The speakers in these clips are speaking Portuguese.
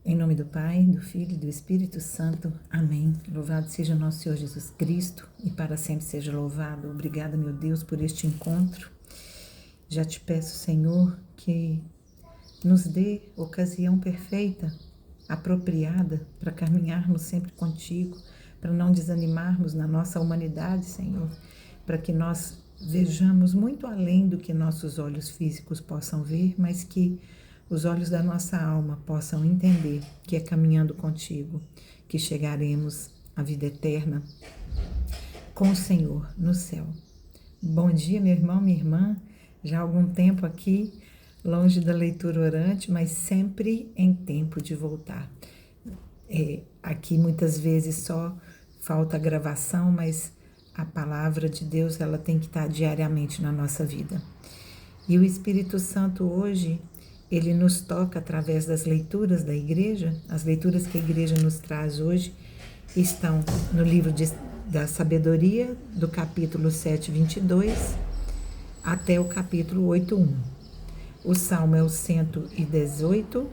Em nome do Pai, do Filho e do Espírito Santo. Amém. Louvado seja o nosso Senhor Jesus Cristo e para sempre seja louvado. Obrigada, meu Deus, por este encontro. Já te peço, Senhor, que nos dê ocasião perfeita, apropriada, para caminharmos sempre contigo, para não desanimarmos na nossa humanidade, Senhor, para que nós vejamos muito além do que nossos olhos físicos possam ver, mas que os olhos da nossa alma possam entender que é caminhando contigo que chegaremos à vida eterna com o Senhor no céu. Bom dia, meu irmão, minha irmã. Já há algum tempo aqui, longe da leitura orante, mas sempre em tempo de voltar. Aqui muitas vezes só falta a gravação, mas a palavra de Deus ela tem que estar diariamente na nossa vida. E o Espírito Santo hoje, ele nos toca através das leituras da igreja. As leituras que a igreja nos traz hoje estão no livro da sabedoria, do capítulo 7, 22, até o capítulo 8, 1. O salmo é o 118,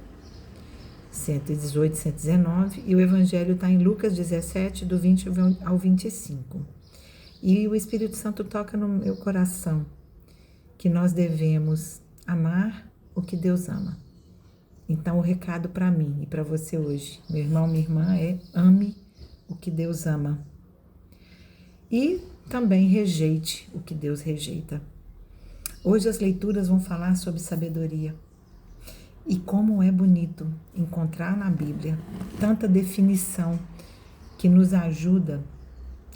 119, e o evangelho está em Lucas 17, do 20 ao 25. E o Espírito Santo toca no meu coração que nós devemos amar o que Deus ama. Então o recado para mim e para você hoje, meu irmão, minha irmã, é ame o que Deus ama. E também rejeite o que Deus rejeita. Hoje as leituras vão falar sobre sabedoria. E como é bonito encontrar na Bíblia tanta definição que nos ajuda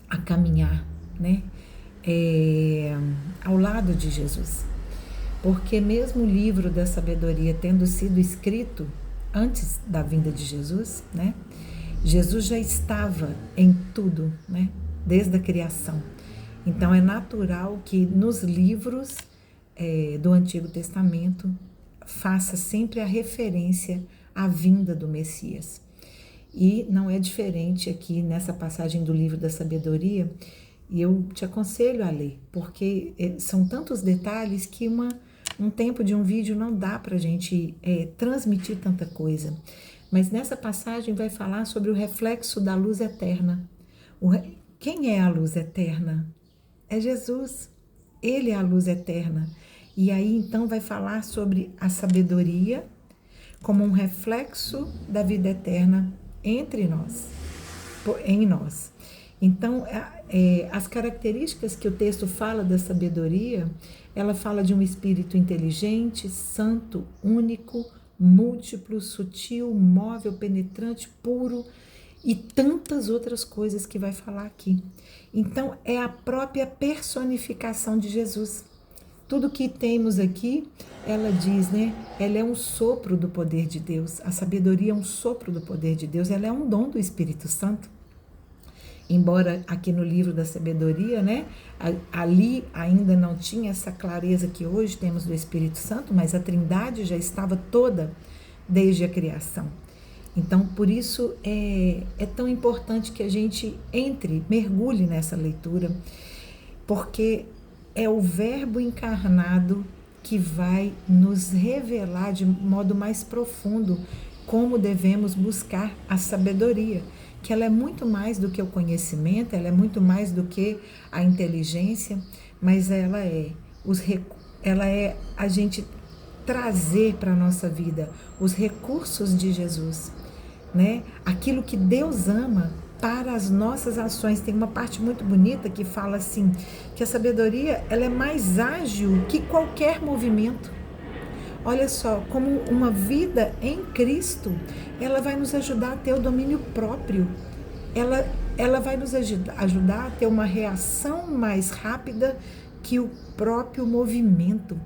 a caminhar, né? Ao lado de Jesus. Porque mesmo o livro da sabedoria tendo sido escrito antes da vinda de Jesus, né? Jesus já estava em tudo, né? Desde a criação. Então é natural que nos livros do Antigo Testamento faça sempre a referência à vinda do Messias. E não é diferente aqui nessa passagem do livro da sabedoria, e eu te aconselho a ler, porque são tantos detalhes que um tempo de um vídeo não dá para a gente transmitir tanta coisa. Mas nessa passagem vai falar sobre o reflexo da luz eterna. Quem é a luz eterna? É Jesus. Ele é a luz eterna. E aí então vai falar sobre a sabedoria como um reflexo da vida eterna entre nós, em nós. Então, as características que o texto fala da sabedoria, ela fala de um espírito inteligente, santo, único, múltiplo, sutil, móvel, penetrante, puro e tantas outras coisas que vai falar aqui. Então, é a própria personificação de Jesus. Tudo que temos aqui, ela diz, né? Ela é um sopro do poder de Deus. A sabedoria é um sopro do poder de Deus. Ela é um dom do Espírito Santo. Embora aqui no livro da sabedoria, né? Ali ainda não tinha essa clareza que hoje temos do Espírito Santo, mas a Trindade já estava toda desde a criação. Então, por isso é tão importante que a gente mergulhe nessa leitura, porque é o Verbo encarnado que vai nos revelar de modo mais profundo como devemos buscar a sabedoria, que ela é muito mais do que o conhecimento, ela é muito mais do que a inteligência, mas ela é a gente trazer para a nossa vida os recursos de Jesus, né? Aquilo que Deus ama para as nossas ações. Tem uma parte muito bonita que fala assim, que a sabedoria ela é mais ágil que qualquer movimento. Olha só, como uma vida em Cristo, ela vai nos ajudar a ter o domínio próprio. Ela vai nos ajudar a ter uma reação mais rápida que o próprio movimento.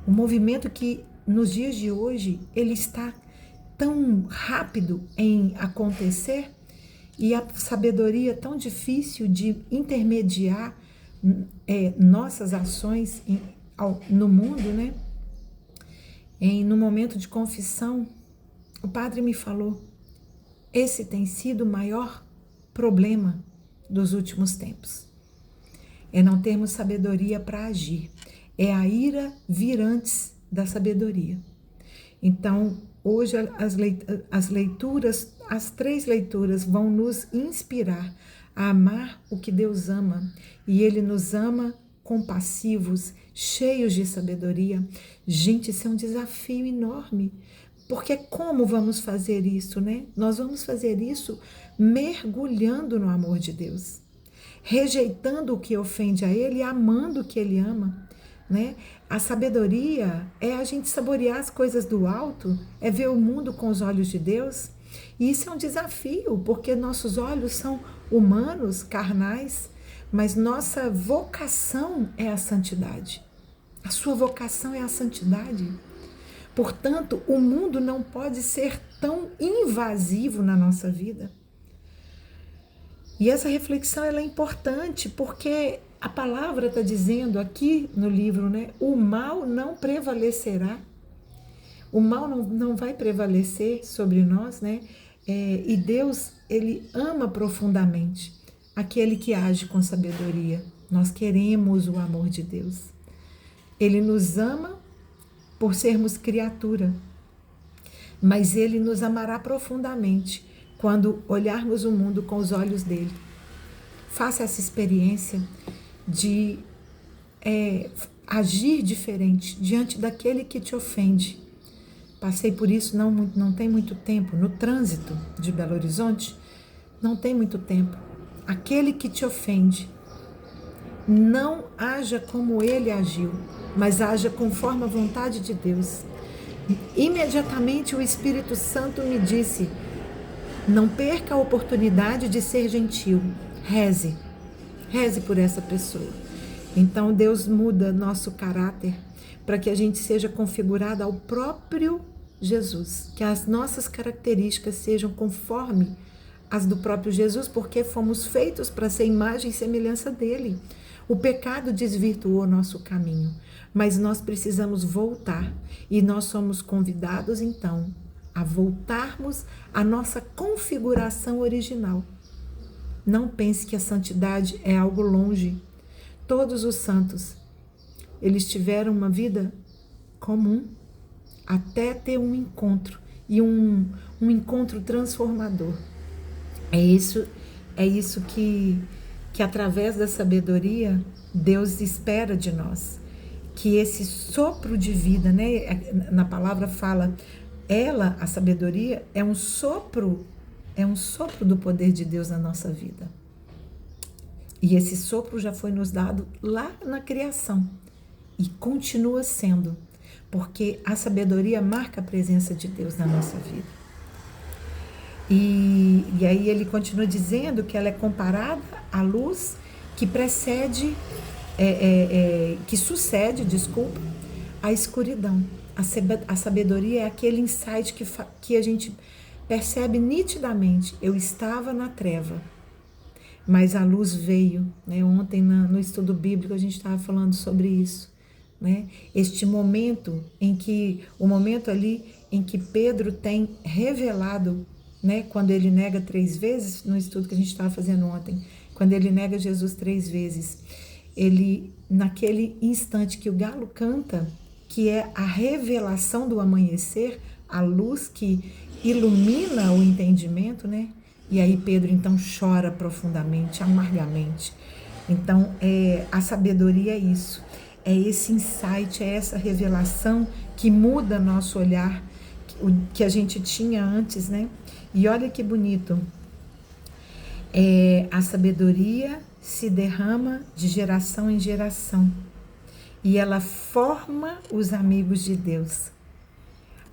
O movimento que nos dias de hoje, ele está tão rápido em acontecer, e a sabedoria é tão difícil de intermediar nossas ações no mundo, né? No momento de confissão, o padre me falou, esse tem sido o maior problema dos últimos tempos. É não termos sabedoria para agir. É a ira vir antes da sabedoria. Então, Hoje as leituras, as 3 leituras vão nos inspirar a amar o que Deus ama. E Ele nos ama compassivos, cheios de sabedoria. Gente, isso é um desafio enorme. Porque como vamos fazer isso, né? Nós vamos fazer isso mergulhando no amor de Deus, rejeitando o que ofende a Ele e amando o que Ele ama, né? A sabedoria é a gente saborear as coisas do alto, é ver o mundo com os olhos de Deus. E isso é um desafio, porque nossos olhos são humanos, carnais, mas nossa vocação é a santidade. A sua vocação é a santidade. Portanto, o mundo não pode ser tão invasivo na nossa vida. E essa reflexão ela é importante porque a palavra está dizendo aqui no livro, né? O mal não prevalecerá. O mal não vai prevalecer sobre nós, né? E Deus, Ele ama profundamente aquele que age com sabedoria. Nós queremos o amor de Deus. Ele nos ama por sermos criatura, mas Ele nos amará profundamente quando olharmos o mundo com os olhos dele. Faça essa experiência de agir diferente diante daquele que te ofende. Passei por isso não tem muito tempo, no trânsito de Belo Horizonte, não tem muito tempo. Aquele que te ofende, não haja como ele agiu, mas haja conforme a vontade de Deus. Imediatamente o Espírito Santo me disse: não perca a oportunidade de ser gentil, reze por essa pessoa. Então Deus muda nosso caráter para que a gente seja configurado ao próprio Jesus, que as nossas características sejam conforme as do próprio Jesus, porque fomos feitos para ser imagem e semelhança dele. O pecado desvirtuou nosso caminho, mas nós precisamos voltar e nós somos convidados então a voltarmos à nossa configuração original. Não pense que a santidade é algo longe. Todos os santos, eles tiveram uma vida comum até ter um encontro e um encontro transformador. É isso que através da sabedoria Deus espera de nós, que esse sopro de vida, né? Na palavra fala, a sabedoria é um sopro do poder de Deus na nossa vida. E esse sopro já foi nos dado lá na criação e continua sendo, porque a sabedoria marca a presença de Deus na nossa vida. E aí ele continua dizendo que ela é comparada à luz que sucede a escuridão. A sabedoria é aquele insight que a gente percebe nitidamente. Eu estava na treva, mas a luz veio, né? Ontem no estudo bíblico a gente estava falando sobre isso, né? Este momento o momento ali em que Pedro tem revelado, né? Quando ele nega 3 vezes, no estudo que a gente estava fazendo ontem, quando ele nega Jesus 3 vezes, ele, naquele instante que o galo canta, que é a revelação do amanhecer, a luz que ilumina o entendimento, né? E aí Pedro então chora profundamente, amargamente. Então, a sabedoria é isso, é esse insight, é essa revelação que muda nosso olhar, que a gente tinha antes, né? E olha que bonito, a sabedoria se derrama de geração em geração e ela forma os amigos de Deus.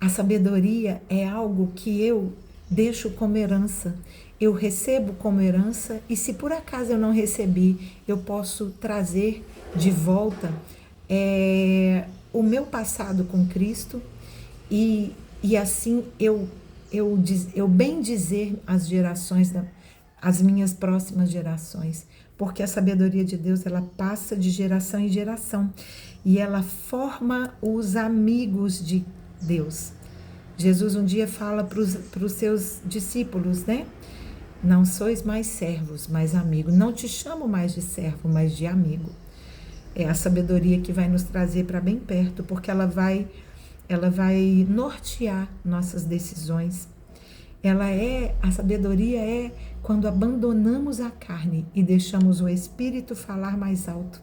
A sabedoria é algo que eu deixo como herança, eu recebo como herança, e se por acaso eu não recebi, eu posso trazer de volta o meu passado com Cristo e assim eu bem dizer as gerações, as minhas próximas gerações, porque a sabedoria de Deus ela passa de geração em geração e ela forma os amigos de Deus. Jesus um dia fala para os seus discípulos, né? Não sois mais servos, mas amigos. Não te chamo mais de servo, mas de amigo. É a sabedoria que vai nos trazer para bem perto, porque ela vai ela vai nortear nossas decisões. A sabedoria é quando abandonamos a carne e deixamos o Espírito falar mais alto.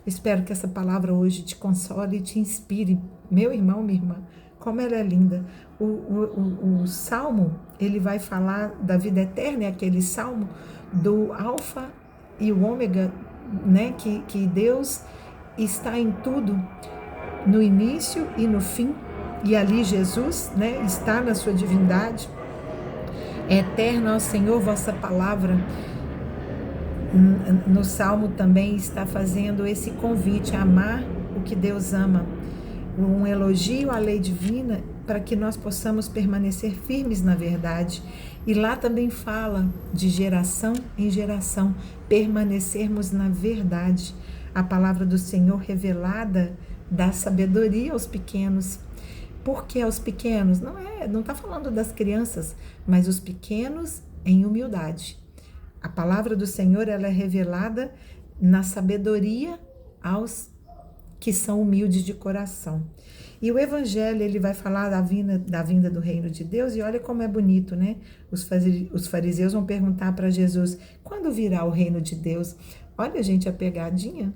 Espero que essa palavra hoje te console e te inspire, meu irmão, minha irmã, como ela é linda. O Salmo, ele vai falar da vida eterna, é aquele Salmo do Alfa e o Ômega, né? Que Deus está em tudo, no início e no fim, e ali Jesus, né, está na sua divindade. É eterno ao Senhor vossa palavra. No Salmo também está fazendo esse convite a amar o que Deus ama, um elogio à lei divina para que nós possamos permanecer firmes na verdade. E lá também fala de geração em geração, permanecermos na verdade. A palavra do Senhor revelada dá sabedoria aos pequenos. Por que aos pequenos? Não está falando das crianças, mas os pequenos em humildade. A palavra do Senhor, ela é revelada na sabedoria aos que são humildes de coração. E o Evangelho, ele vai falar da vinda do reino de Deus, e olha como é bonito, né? Os fariseus vão perguntar para Jesus, quando virá o reino de Deus? Olha, gente, a pegadinha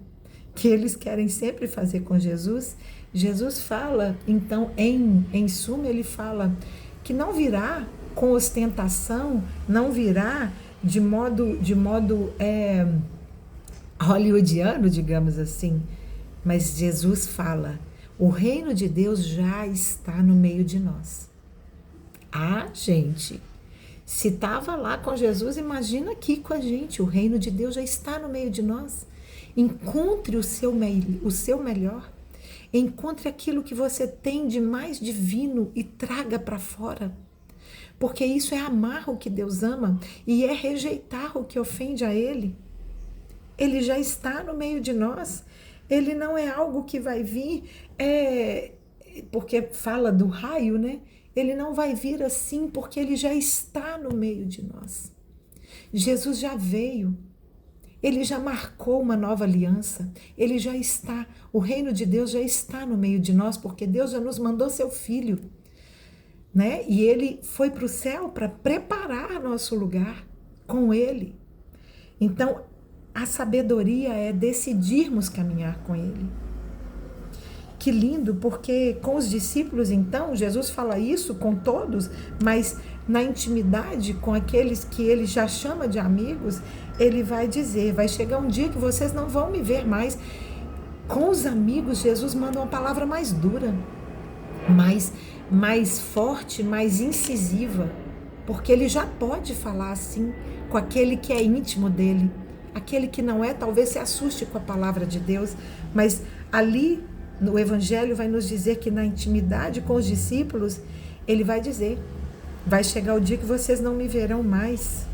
que eles querem sempre fazer com Jesus. Jesus fala, então, em suma, ele fala que não virá com ostentação, não virá de modo hollywoodiano, digamos assim. Mas Jesus fala, o reino de Deus já está no meio de nós. Ah, gente, se estava lá com Jesus, imagina aqui com a gente, o reino de Deus já está no meio de nós. Encontre o seu melhor. Encontre aquilo que você tem de mais divino e traga para fora. Porque isso é amar o que Deus ama e é rejeitar o que ofende a Ele. Ele já está no meio de nós. Ele não é algo que vai vir, porque fala do raio, né? Ele não vai vir assim porque Ele já está no meio de nós. Jesus já veio. Ele já marcou uma nova aliança, ele já está, o reino de Deus já está no meio de nós, porque Deus já nos mandou seu Filho, né? E ele foi para o céu para preparar nosso lugar com ele. Então, a sabedoria é decidirmos caminhar com ele. Que lindo, porque com os discípulos, então, Jesus fala isso com todos, mas na intimidade com aqueles que ele já chama de amigos, ele vai dizer, vai chegar um dia que vocês não vão me ver mais. Com os amigos, Jesus manda uma palavra mais dura, mais forte, mais incisiva, porque ele já pode falar assim com aquele que é íntimo dele. Aquele que não é, talvez se assuste com a palavra de Deus, mas ali no Evangelho vai nos dizer que na intimidade com os discípulos, ele vai dizer, vai chegar o dia que vocês não me verão mais,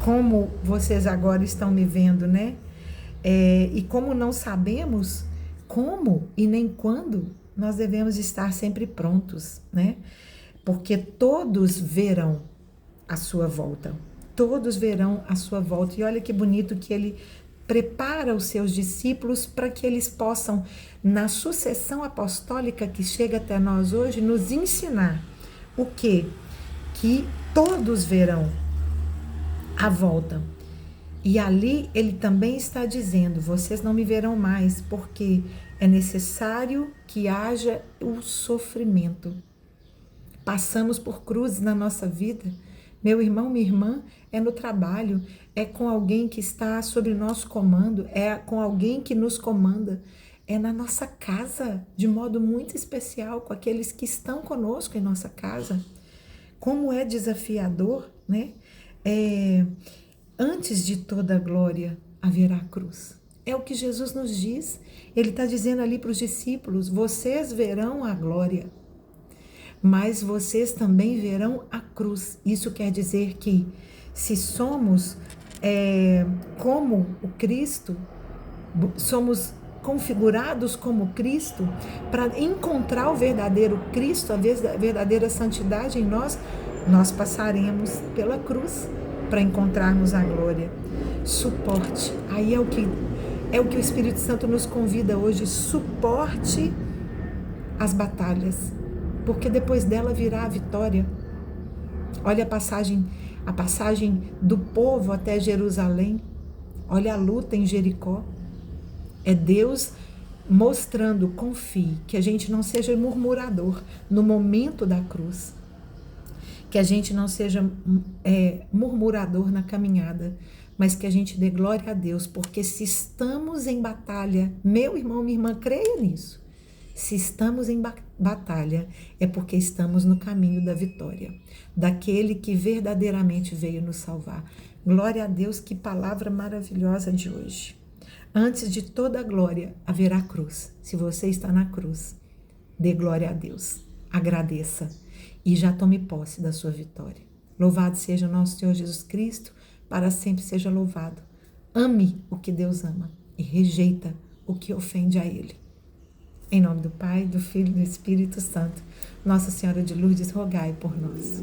como vocês agora estão me vendo, né? E como não sabemos como e nem quando, nós devemos estar sempre prontos, né? Porque todos verão a sua volta. Todos verão a sua volta. E olha que bonito que ele prepara os seus discípulos para que eles possam, na sucessão apostólica que chega até nós hoje, nos ensinar o quê? Que todos verão a volta. E ali ele também está dizendo, vocês não me verão mais, porque é necessário que haja o sofrimento. Passamos por cruzes na nossa vida. Meu irmão, minha irmã, é no trabalho, é com alguém que está sob nosso comando, é com alguém que nos comanda, é na nossa casa, de modo muito especial, com aqueles que estão conosco em nossa casa. Como é desafiador, né? Antes de toda glória haverá cruz. É o que Jesus nos diz. Ele está dizendo ali para os discípulos, vocês verão a glória, mas vocês também verão a cruz. Isso quer dizer que se somos como o Cristo, somos configurados como Cristo, para encontrar o verdadeiro Cristo, a verdadeira santidade em nós, nós passaremos pela cruz para encontrarmos a glória. Suporte, aí é o que o Espírito Santo nos convida hoje, suporte as batalhas, porque depois dela virá a vitória. Olha a passagem do povo até Jerusalém. Olha a luta em Jericó. É Deus mostrando, confie, que a gente não seja murmurador no momento da cruz, que a gente não seja murmurador na caminhada, mas que a gente dê glória a Deus, porque se estamos em batalha, meu irmão, minha irmã, creia nisso. Se estamos em batalha, é porque estamos no caminho da vitória, daquele que verdadeiramente veio nos salvar. Glória a Deus, que palavra maravilhosa de hoje. Antes de toda glória, haverá cruz. Se você está na cruz, dê glória a Deus, agradeça e já tome posse da sua vitória. Louvado seja o nosso Senhor Jesus Cristo, para sempre seja louvado. Ame o que Deus ama e rejeita o que ofende a Ele. Em nome do Pai, do Filho e do Espírito Santo, Nossa Senhora de Lourdes, rogai por nós.